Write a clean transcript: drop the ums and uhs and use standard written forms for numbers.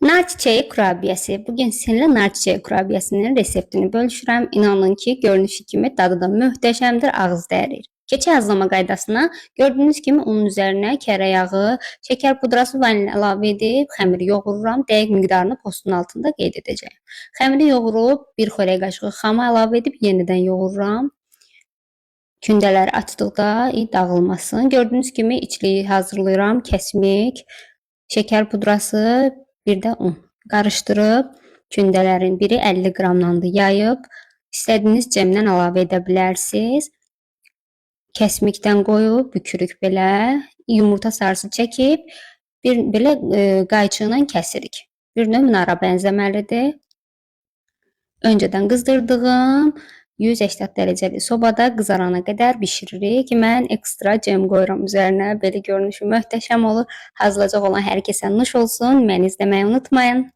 Nar çiçeği kurabiyəsi. Bugün sizinlə nar çiçeği kurabiyəsinin reseptini bölüşürəm. İnanın ki, görünüşü kimi dadı da möhtəşəmdir, ağızda ərir. Keçək hazırlama qaydasına. Gördüyünüz kimi onun üzərinə kərə yağı, şəkər pudrası, vanilin əlavə edib xəmiri yoğururam. Dəqiq miqdarını postun altında qeyd edəcəyəm. Xəmiri yoğurub 1 xörək qaşığı xamı əlavə edib yenidən yoğururam. Kündələri açdıqda dağılmasın. Gördüyünüz kimi içliyi hazırlayıram. Kəsmik, şəkər pudrası, bir də un. Qarışdırıb kündələrin biri 50 qramdandır yayıb istədiyiniz cəmdən əlavə edə bilərsiniz. Kəsmikdən qoyub bükürük belə. Yumurta sarısı çəkib belə qayçı ilə kəsirik. Bir növ nara bənzəməlidir. Öncədən qızdırdığım 180 dərəcəli sobada qızarana qədər bişiririk. Mən ekstra cəm qoyuram üzərinə. Belə görünüşü möhtəşəm olur. Hazırlayacaq olan hər kəsə nuş olsun. Məni izləməyi unutmayın.